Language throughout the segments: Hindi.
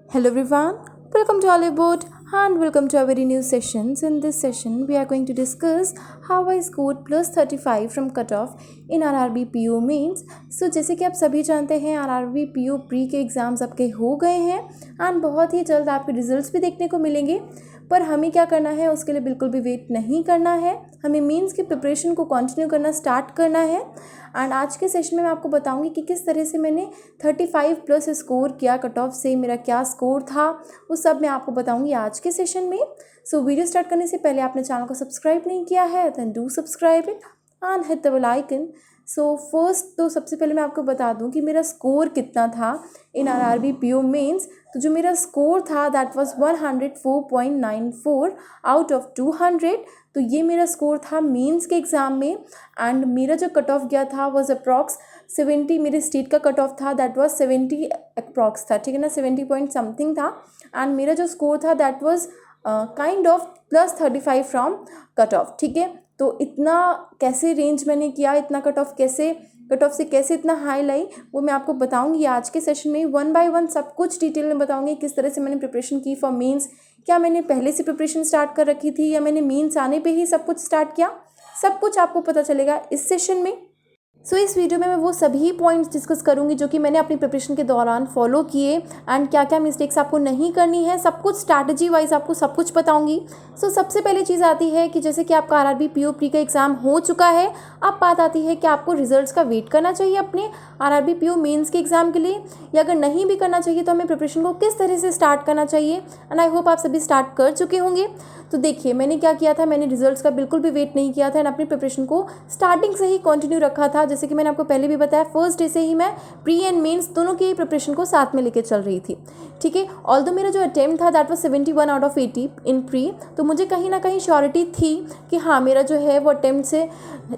Hello everyone, welcome to Hollywood and welcome to our very new sessions. In this session, we are going to discuss how I scored plus 35 from cutoff in RRB PO mains. So जैसे कि आप सभी जानते हैं RRB PO प्री के एग्ज़ाम्स आपके हो गए हैं एंड बहुत ही जल्द आपके रिजल्ट्स भी देखने को मिलेंगे। पर हमें क्या करना है, उसके लिए बिल्कुल भी वेट नहीं करना है, हमें मेंस की प्रिपरेशन को कंटिन्यू करना स्टार्ट करना है। एंड आज के सेशन में मैं आपको बताऊंगी कि किस तरह से मैंने 35 प्लस स्कोर किया, कट ऑफ से मेरा क्या स्कोर था, वो सब मैं आपको बताऊंगी आज के सेशन में। सो वीडियो स्टार्ट करने से पहले आपने चैनल को सब्सक्राइब नहीं किया है then do subscribe it and hit the bell icon. So first तो सबसे पहले मैं आपको बता दूं कि मेरा स्कोर कितना था इन RRB PO मेंस। तो जो मेरा स्कोर था दैट वाज 104.94 आउट ऑफ 200। तो ये मेरा स्कोर था मेंस के एग्ज़ाम में एंड मेरा जो कट ऑफ गया था वाज अप्रॉक्स 70। मेरे स्टेट का कट ऑफ था दैट वाज 70 अप्रॉक्स था, ठीक है ना, 70 पॉइंट समथिंग था। एंड मेरा जो स्कोर था that was kind of plus 35 from cut off, ठीक है। तो इतना कैसे रेंज मैंने किया, इतना कट ऑफ से कैसे इतना हाई लाई, वो मैं आपको बताऊंगी आज के सेशन में। वन बाय वन सब कुछ डिटेल में बताऊंगी किस तरह से मैंने प्रिपरेशन की फॉर मेंस। क्या मैंने पहले से प्रिपरेशन स्टार्ट कर रखी थी या मैंने मेंस आने पे ही सब कुछ स्टार्ट किया, सब कुछ आपको पता चलेगा इस सेशन में। सो इस वीडियो में मैं वो सभी पॉइंट्स डिस्कस करूंगी जो कि मैंने अपनी प्रिपरेशन के दौरान फॉलो किए एंड क्या क्या मिस्टेक्स आपको नहीं करनी है, सब कुछ स्ट्रैटेजी वाइज आपको सब कुछ बताऊंगी। सो सबसे पहले चीज़ आती है कि जैसे कि आपका RRB PO प्री का एग्ज़ाम हो चुका है, अब बात आती है कि आपको रिजल्ट्स का वेट करना चाहिए अपने RRB PO मेंस के एग्ज़ाम के लिए, या अगर नहीं भी करना चाहिए तो हमें प्रिपरेशन को किस तरह से स्टार्ट करना चाहिए। एंड आई होप आप सभी स्टार्ट कर चुके होंगे। तो देखिए मैंने क्या किया था, मैंने रिजल्ट्स का बिल्कुल भी वेट नहीं किया था एंड अपनी प्रिपरेशन को स्टार्टिंग से ही कंटिन्यू रखा था। जैसे कि मैंने आपको पहले भी बताया, फर्स्ट डे से ही मैं प्री एंड मेंस दोनों की प्रिपरेशन को साथ में लेके चल रही थी, ठीक है। ऑल्दो मेरा जो अटेम्प्ट था that was 71 out of 80 in pre, तो मुझे कहीं ना कहीं श्योरिटी थी कि हाँ मेरा जो है वो अटेम्प्ट से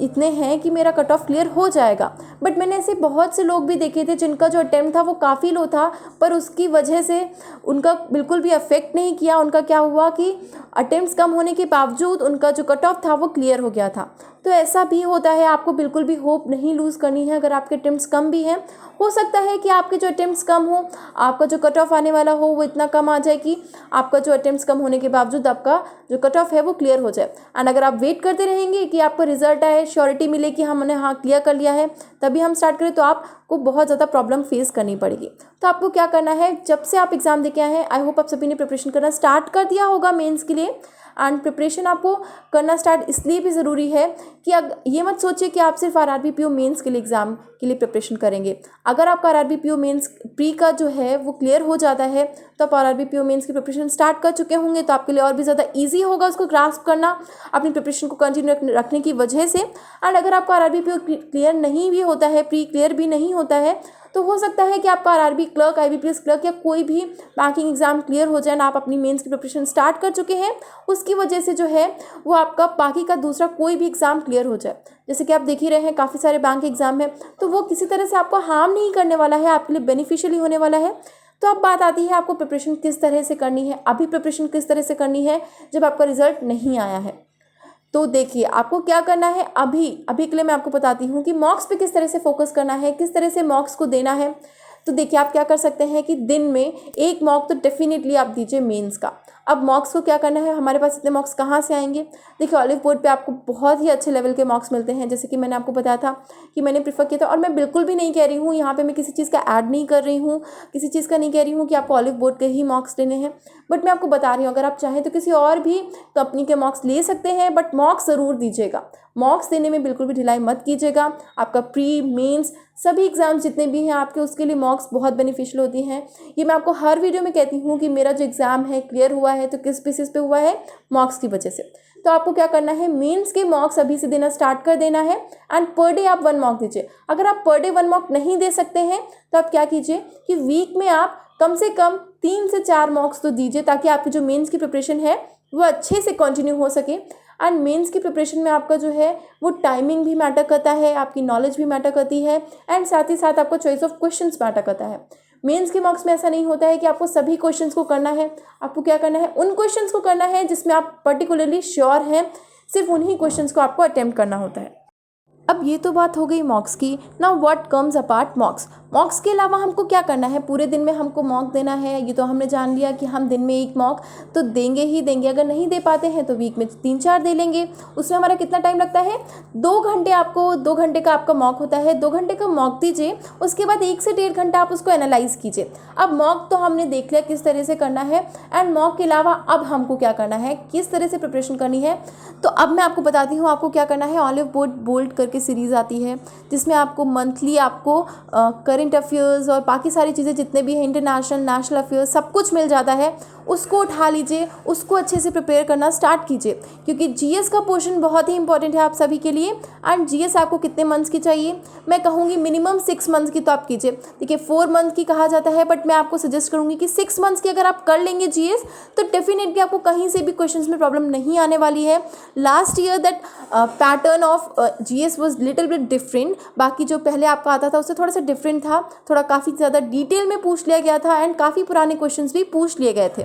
इतने हैं कि मेरा कट ऑफ क्लियर हो जाएगा। बट मैंने ऐसे बहुत से लोग भी देखे थे जिनका जो अटेम्प्ट था वो काफ़ी लो था, पर उसकी वजह से उनका बिल्कुल भी अफेक्ट नहीं किया। उनका क्या हुआ कि अटेम्प्ट्स कम होने के बावजूद उनका जो कट ऑफ था वो क्लियर हो गया था। तो ऐसा भी होता है, आपको बिल्कुल भी होप नहीं लूज़ करनी है। अगर आपके अटेम्प्ट्स कम भी हैं, हो सकता है कि आपके जो अटेम्प्ट्स कम हो, आपका जो कट ऑफ आने वाला हो वो इतना कम आ जाए कि आपका जो अटेम्प्ट्स कम होने के बावजूद आपका जो कट ऑफ है वो क्लियर हो जाए। एंड अगर आप वेट करते रहेंगे कि आपका रिजल्ट आए, श्योरिटी मिले कि हमने हाँ क्लियर कर लिया है तभी हम स्टार्ट करें, तो आपको बहुत ज़्यादा प्रॉब्लम फेस करनी पड़ेगी। तो आपको क्या करना है, जब से आप एग्ज़ाम दे के आए हैं, आई होप आप सभी ने प्रिपरेशन करना स्टार्ट कर दिया होगा मेंस के लिए। एंड प्रिपरेशन आपको करना स्टार्ट इसलिए भी ज़रूरी है कि ये मत सोचिए कि आप सिर्फ RRB PO मेंस के लिए एग्ज़ाम के लिए प्रिपरेशन करेंगे। अगर आपका RRB PO मेंस प्री का जो है वो क्लियर हो जाता है तो आप RRB PO मेंस की प्रिपरेशन स्टार्ट कर चुके होंगे, तो आपके लिए और भी ज़्यादा ईजी होगा उसको ग्रास्प करना अपनी प्रिपरेशन को कंटिन्यू रखने की वजह से। एंड अगर आपका RRB PO क्लियर नहीं भी होता है, प्री क्लियर भी नहीं होता है, तो हो सकता है कि आपका RRB क्लर्क, IBPS क्लर्क या कोई भी बैंकिंग एग्जाम क्लियर हो जाए ना, आप अपनी मेंस की प्रिपरेशन स्टार्ट कर चुके हैं, उसकी वजह से जो है वो आपका बाकी का दूसरा कोई भी एग्ज़ाम क्लियर हो जाए। जैसे कि आप देख ही रहे हैं काफ़ी सारे बैंक एग्जाम है, तो वो किसी तरह से आपको हार्म नहीं करने वाला है, आपके लिए बेनिफिशियली होने वाला है। तो अब बात आती है आपको प्रिपरेशन किस तरह से करनी है, अभी प्रिपरेशन किस तरह से करनी है जब आपका रिजल्ट नहीं आया है। तो देखिए आपको क्या करना है, अभी के लिए मैं आपको बताती हूँ कि मॉक्स पे किस तरह से फोकस करना है, किस तरह से मॉक्स को देना है। तो देखिए आप क्या कर सकते हैं कि दिन में एक मॉक तो डेफिनेटली आप दीजिए मेंस का। अब मॉक्स को क्या करना है, हमारे पास इतने मॉक्स कहाँ से आएंगे। देखिए ऑलिव बोर्ड पे आपको बहुत ही अच्छे लेवल के मॉक्स मिलते हैं, जैसे कि मैंने आपको बताया था कि मैंने प्रीफर किया था। और मैं बिल्कुल भी नहीं कह रही हूँ यहाँ पे, मैं किसी चीज़ का ऐड नहीं कर रही हूँ, किसी चीज़ का नहीं कह रही हूँ कि आपको ऑलिव बोर्ड के ही मॉक्स लेने हैं। बट मैं आपको बता रही हूँ अगर आप चाहें तो किसी और भी कंपनी के मॉक्स ले सकते हैं, बट मॉक्स ज़रूर दीजिएगा। मॉक्स देने में बिल्कुल भी ढिलाई मत कीजिएगा। आपका प्री मेंस सभी एग्जाम्स जितने भी हैं आपके, उसके लिए मॉक्स बहुत बेनिफिशियल होती हैं। ये मैं आपको हर वीडियो में कहती हूँ कि मेरा जो एग्ज़ाम है क्लियर हुआ है तो किस बेसिस पे हुआ है, मॉक्स की वजह से। तो आपको क्या करना है, मेंस के मॉक्स अभी से देना स्टार्ट कर देना है एंड पर डे आप 1 मॉक दीजिए। अगर आप पर डे 1 मॉक नहीं दे सकते हैं तो आप क्या कीजिए कि वीक में आप कम से कम 3 से 4 मॉक्स तो दीजिए, ताकि आपकी जो मेंस की प्रिपरेशन है वो अच्छे से कंटिन्यू हो सके। एंड मेंस की प्रिपरेशन में आपका जो है वो टाइमिंग भी मैटर करता है, आपकी नॉलेज भी मैटर करती है, एंड साथ ही साथ आपका चॉइस ऑफ क्वेश्चंस मैटर करता है। मेंस के मॉक्स में ऐसा नहीं होता है कि आपको सभी क्वेश्चंस को करना है। आपको क्या करना है, उन क्वेश्चंस को करना है जिसमें आप पर्टिकुलरली श्योर हैं, सिर्फ उन्हीं क्वेश्चंस को आपको अटेम्प्ट करना होता है। अब ये तो बात हो गई मॉक्स की। Now what comes apart मॉक्स। मॉक्स के अलावा हमको क्या करना है, पूरे दिन में हमको मॉक देना है, ये तो हमने जान लिया कि हम दिन में एक मॉक तो देंगे ही देंगे। अगर नहीं दे पाते हैं तो वीक में 3-4 दे लेंगे। उसमें हमारा कितना टाइम लगता है, 2 घंटे। आपको 2 घंटे का आपका मॉक होता है, 2 घंटे का मॉक दीजिए, उसके बाद 1 से 1.5 घंटा आप उसको एनालाइज कीजिए। अब मॉक तो हमने देख लिया किस तरह से करना है, एंड मॉक के अलावा अब हमको क्या करना है, किस तरह से प्रिपरेशन करनी है। तो अब मैं आपको बताती हूँ आपको क्या करना है। ऑलिव बोल्ट करके सीरीज़ आती है जिसमें आपको मंथली आपको करंट अफेयर्स और बाकी सारी चीज़ें जितने भी हैं, इंटरनेशनल नेशनल अफेयर्स, सब कुछ मिल जाता है। उसको उठा लीजिए, उसको अच्छे से प्रिपेयर करना स्टार्ट कीजिए, क्योंकि जीएस का पोर्शन बहुत ही इंपॉर्टेंट है आप सभी के लिए। एंड जीएस आपको कितने मंथ्स की चाहिए, मैं कहूँगी मिनिमम 6 मंथ्स की तो आप कीजिए। देखिए 4 मंथ की कहा जाता है, बट मैं आपको सजेस्ट करूँगी कि 6 मंथ्स की अगर आप कर लेंगे जीएस तो डेफिनेटली आपको कहीं से भी क्वेश्चंस में प्रॉब्लम नहीं आने वाली है। Last year that pattern of GS was little bit different. बाकी जो पहले आपका आता था उससे थोड़ा सा डिफरेंट था, थोड़ा काफ़ी ज़्यादा डिटेल में पूछ लिया गया था एंड काफ़ी पुराने क्वेश्चंस भी पूछ लिए गए थे।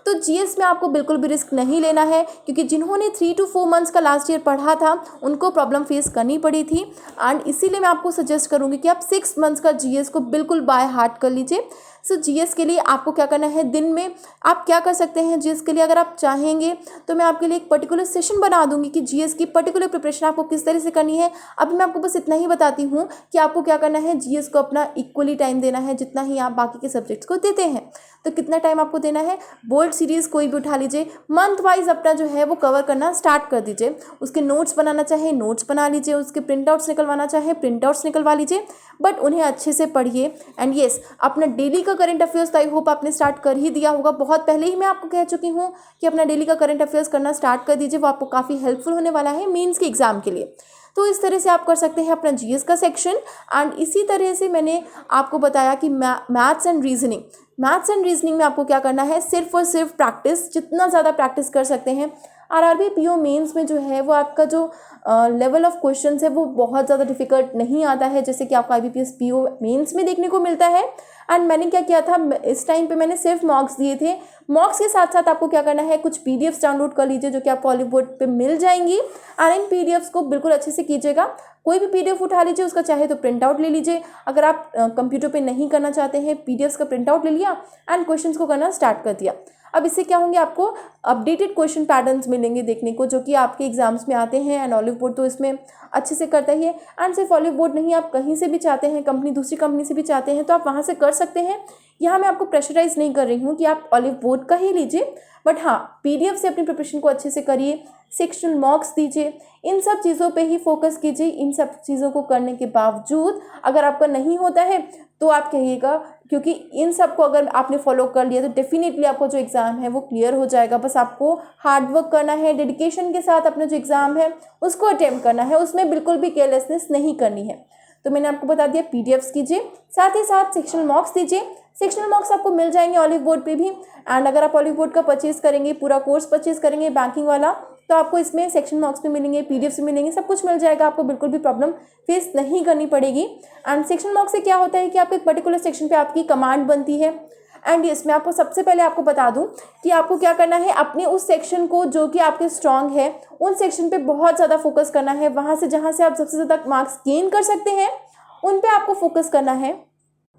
तो जीएस में आपको बिल्कुल भी रिस्क नहीं लेना है, क्योंकि जिन्होंने 3 to 4 मंथ्स का लास्ट ईयर पढ़ा था उनको प्रॉब्लम फेस करनी पड़ी थी। एंड इसीलिए मैं आपको सजेस्ट करूँगी कि आप 6 मंथ्स का जीएस को बिल्कुल बाय हार्ट कर लीजिए। सो जीएस के लिए आपको क्या करना है, दिन में आप क्या कर सकते हैं जीएस के लिए, अगर आप चाहेंगे तो मैं आपके लिए एक पर्टिकुलर सेशन बना दूंगी कि जीएस की पर्टिकुलर प्रिपरेशन आपको किस तरह से करनी है। अभी मैं आपको बस इतना ही बताती हूँ कि आपको क्या करना है, जीएस को अपना इक्वली टाइम देना है जितना ही आप बाकी के सब्जेक्ट्स को देते हैं। तो कितना टाइम आपको देना है, बोल्ड सीरीज़ कोई भी उठा लीजिए, मंथ वाइज अपना जो है वो कवर करना स्टार्ट कर दीजिए। उसके नोट्स बनाना चाहे नोट्स बना लीजिए, उसके प्रिंट आउट्स निकलवाना चाहे प्रिंट आउट्स निकलवा लीजिए, बट उन्हें अच्छे से पढ़िए। एंड येस, अपना डेली का करंट अफेयर्स तो आई होप आपने स्टार्ट कर ही दिया होगा। बहुत पहले ही मैं आपको कह चुकी हूँ कि अपना डेली का करंट अफेयर्स करना स्टार्ट कर दीजिए, वो आपको काफ़ी हेल्पफुल होने वाला है मेंस के एग्जाम के लिए। तो इस तरह से आप कर सकते हैं अपना जीएस का सेक्शन। एंड इसी तरह से मैंने आपको बताया कि मैथ्स एंड रीजनिंग में आपको क्या करना है, सिर्फ और सिर्फ प्रैक्टिस, जितना ज़्यादा प्रैक्टिस कर सकते हैं। आरआरबी पीओ मेंस में जो है वो आपका जो लेवल ऑफ क्वेश्चंस है वो बहुत ज़्यादा डिफिकल्ट नहीं आता है, जैसे कि आपको आईबीपीएस पीओ मेंस में देखने को मिलता है। एंड मैंने क्या किया था, इस टाइम पे मैंने सिर्फ मॉक्स दिए थे। मॉक्स के साथ साथ आपको क्या करना है, कुछ पीडीएफ्स डाउनलोड कर लीजिए जो कि आपको ऑलिव बोर्ड पे मिल जाएंगी। एंड इन पीडीएफ्स को बिल्कुल अच्छे से कीजिएगा। कोई भी पीडीएफ उठा लीजिए, उसका चाहे तो प्रिंट आउट ले लीजिए। अगर आप कंप्यूटर पे नहीं करना चाहते हैं, पीडीएफ्स का प्रिंट आउट ले लिया एंड क्वेश्चंस को करना स्टार्ट कर दिया। अब इससे क्या होंगे, आपको अपडेटेड क्वेश्चन पैटर्न्स मिलेंगे देखने को, जो कि आपके एग्जाम्स में आते हैं। एंड ऑलिव बोर्ड तो इसमें अच्छे से करता ही है। एंड सिर्फ ऑलिव बोर्ड नहीं, आप कहीं से भी चाहते हैं, दूसरी कंपनी से भी चाहते हैं तो आप वहाँ से कर सकते हैं। यहाँ मैं आपको प्रेशराइज नहीं कर रही हूँ कि आप ऑलिव बोर्ड का ही लीजिए, बट हाँ पीडीएफ से अपनी प्रिपरेशन को अच्छे से करिए, सेक्शनल मॉक्स दीजिए, इन सब चीज़ों पे ही फोकस कीजिए। इन सब चीज़ों को करने के बावजूद अगर आपका नहीं होता है तो आप कहिएगा, क्योंकि इन सब को अगर आपने फॉलो कर लिया तो डेफिनेटली आपको जो एग्ज़ाम है वो क्लियर हो जाएगा। बस आपको हार्ड वर्क करना है, डेडिकेशन के साथ अपना जो एग्ज़ाम है उसको अटेम्प्ट करना है, उसमें बिल्कुल भी केयरलेसनेस नहीं करनी है। तो मैंने आपको बता दिया, पीडीएफ्स कीजिए, साथ ही साथ सेक्शनल मॉक्स दीजिए। सेक्शनल मॉक्स आपको मिल जाएंगे ऑलिव बोर्ड पे भी। एंड अगर आप ऑलिव बोर्ड का परचेज करेंगे, पूरा कोर्स परचेज करेंगे बैंकिंग वाला, तो आपको इसमें सेक्शन मॉक्स भी मिलेंगे, पीडीएफ से मिलेंगे, सब कुछ मिल जाएगा, आपको बिल्कुल भी प्रॉब्लम फेस नहीं करनी पड़ेगी। एंड सेक्शन मॉक्स से क्या होता है कि आपको एक पर्टिकुलर सेक्शन पे आपकी कमांड बनती है। एंड यस, मैं आपको सबसे पहले आपको बता दूं कि आपको क्या करना है, अपने उस सेक्शन को जो कि आपके स्ट्रांग है उन सेक्शन पे बहुत ज़्यादा फोकस करना है। वहाँ से जहाँ से आप सबसे ज़्यादा मार्क्स गेन कर सकते हैं उन पे आपको फोकस करना है।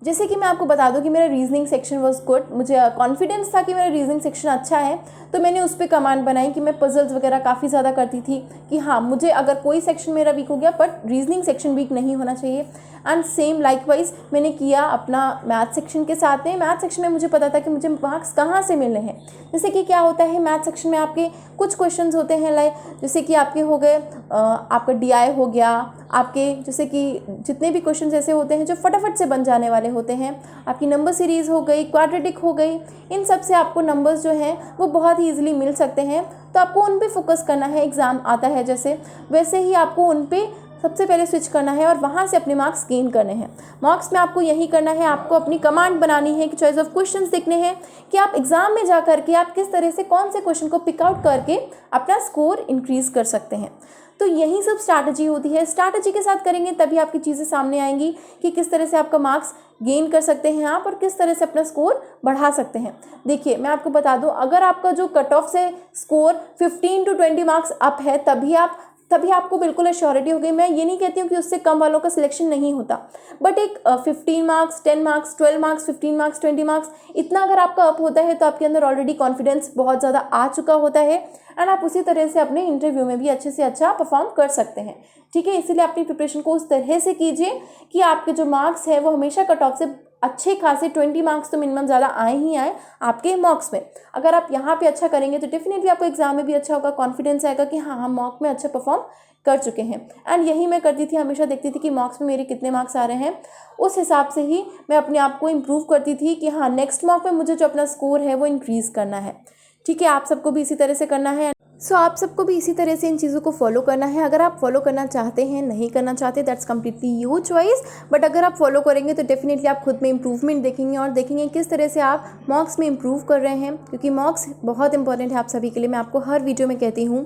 जैसे कि मैं आपको बता दूं कि मेरा रीजनिंग सेक्शन वाज गुड, मुझे कॉन्फिडेंस था कि मेरा रीजनिंग सेक्शन अच्छा है, तो मैंने उस पर कमांड बनाई कि मैं पजल्स वगैरह काफ़ी ज़्यादा करती थी कि हाँ मुझे अगर कोई सेक्शन मेरा वीक हो गया बट रीजनिंग सेक्शन वीक नहीं होना चाहिए। एंड सेम लाइकवाइज मैंने किया अपना मैथ सेक्शन के साथ में। मैथ सेक्शन में मुझे पता था कि मुझे मार्क्स कहाँ से मिलने हैं। जैसे कि क्या होता है, मैथ सेक्शन में आपके कुछ क्वेश्चंस होते हैं, लाइक जैसे कि आपके हो गए आपका डीआई हो गया, आपके जैसे कि जितने भी क्वेश्चंस ऐसे होते हैं जो फटाफट से बन जाने वाले होते हैं, आपकी नंबर सीरीज़ हो गई, क्वाड्रेटिक हो गई, इन सब से आपको नंबर्स जो हैं वो बहुत ही ईजिली मिल सकते हैं। तो आपको उन पे फोकस करना है, एग्ज़ाम आता है जैसे वैसे ही आपको उन पे सबसे पहले स्विच करना है और वहाँ से अपने मार्क्स गेन करने हैं। मार्क्स में आपको यही करना है, आपको अपनी कमांड बनानी है कि चॉइस ऑफ क्वेश्चंस देखने हैं कि आप एग्ज़ाम में जा करके आप किस तरह से कौन से क्वेश्चन को पिक आउट करके अपना स्कोर इंक्रीज़ कर सकते हैं। तो यही सब स्ट्रैटेजी होती है। स्ट्रैटेजी के साथ करेंगे तभी आपकी चीज़ें सामने आएंगी कि किस तरह से आपका मार्क्स गेन कर सकते हैं आप और किस तरह से अपना स्कोर बढ़ा सकते हैं। देखिए मैं आपको बता दूं, अगर आपका जो कट ऑफ से स्कोर 15 to 20 मार्क्स अप है तभी आप तभी आपको बिल्कुल एश्योरिटी हो गई। मैं ये नहीं कहती हूँ कि उससे कम वालों का सिलेक्शन नहीं होता, बट एक 15 marks, 10 marks, 12 marks, 15 marks, 20 marks, इतना अगर आपका अप होता है तो आपके अंदर ऑलरेडी कॉन्फिडेंस बहुत ज़्यादा आ चुका होता है एंड आप उसी तरह से अपने इंटरव्यू में भी अच्छे से अच्छा परफॉर्म कर सकते हैं। ठीक है, इसीलिए अपनी प्रिपरेशन को उस तरह से कीजिए कि आपके जो मार्क्स है वो हमेशा कट ऑफ से अच्छे खासे 20 मार्क्स तो मिनिमम ज़्यादा आए ही आए आपके मॉक्स में। अगर आप यहाँ पे अच्छा करेंगे तो डेफिनेटली आपको एग्जाम में भी अच्छा होगा, कॉन्फिडेंस आएगा कि हाँ हम मॉक में अच्छा परफॉर्म कर चुके हैं। एंड यही मैं करती थी, हमेशा देखती थी कि मॉक्स में मेरे कितने मार्क्स आ रहे हैं, उस हिसाब से ही मैं अपने आप को इम्प्रूव करती थी कि हाँ नेक्स्ट मॉक में मुझे जो अपना स्कोर है वो इंक्रीज़ करना है। ठीक है, आप सबको भी इसी तरह से करना है। आप सबको भी इसी तरह से इन चीज़ों को फॉलो करना है। अगर आप फॉलो करना चाहते हैं, नहीं करना चाहते, that's completely your choice, but अगर आप फॉलो करेंगे तो डेफिनेटली आप खुद में इंप्रूवमेंट देखेंगे और देखेंगे किस तरह से आप मॉक्स में इंप्रूव कर रहे हैं, क्योंकि मॉक्स बहुत इंपॉर्टेंट है आप सभी के लिए। मैं आपको हर वीडियो में कहती हूँ।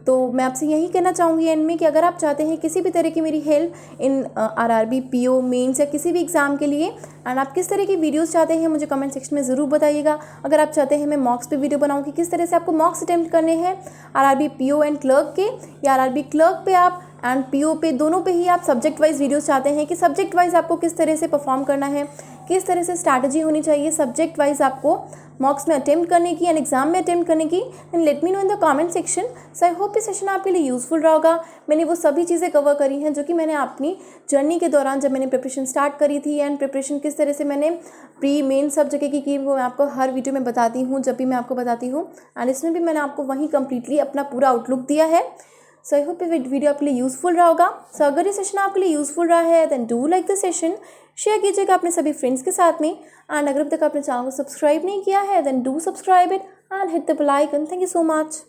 तो मैं आपसे यही कहना चाहूँगी एंड में कि अगर आप चाहते हैं किसी भी तरह की मेरी help in RRB, PO, mains या किसी भी एग्ज़ाम के लिए, एंड आप किस तरह की वीडियोस चाहते हैं मुझे कमेंट सेक्शन में ज़रूर बताइएगा। अगर आप चाहते हैं मैं मॉक्स पे वीडियो बनाऊँ कि किस तरह से आपको मॉक्स अटेम्प्ट करने हैं आरआरबी, पीओ एंड क्लर्क के, या आरआरबी क्लर्क पे आप एंड पीओ पे, दोनों पे ही आप सब्जेक्ट वाइज वीडियोस चाहते हैं कि सब्जेक्ट वाइज आपको किस तरह से परफॉर्म करना है, किस तरह से स्ट्रैटेजी होनी चाहिए सब्जेक्ट वाइज आपको मॉक्स में अटेम्प्ट करने की एंड एग्जाम में अटेम्प्ट करने की, then let me know in the comment section. So I hope ये सेशन आपके लिए यूजफुल रहा होगा। मैंने वो सभी चीज़ें कवर करी हैं जो कि मैंने अपनी जर्नी के दौरान जब मैंने प्रिपरेशन स्टार्ट करी थी, एंड प्रिपरेशन किस तरह से मैंने प्री मेन सब जगह की वो मैं आपको हर वीडियो में बताती हूँ जब भी मैं आपको बताती हूँ, एंड इसमें भी मैंने आपको वहीं कम्प्लीटली अपना पूरा आउटलुक दिया है। सो आई होप ये वीडियो आपके लिए यूज़फुल रहा होगा। सो अगर ये सेशन आपके लिए यूज़फुल रहा है then do like the session, share कीजिएगा अपने सभी फ्रेंड्स के साथ में, एंड अगर अब तक आपने चैनल को सब्सक्राइब नहीं किया है then do subscribe it and hit the bell icon. Thank you so much.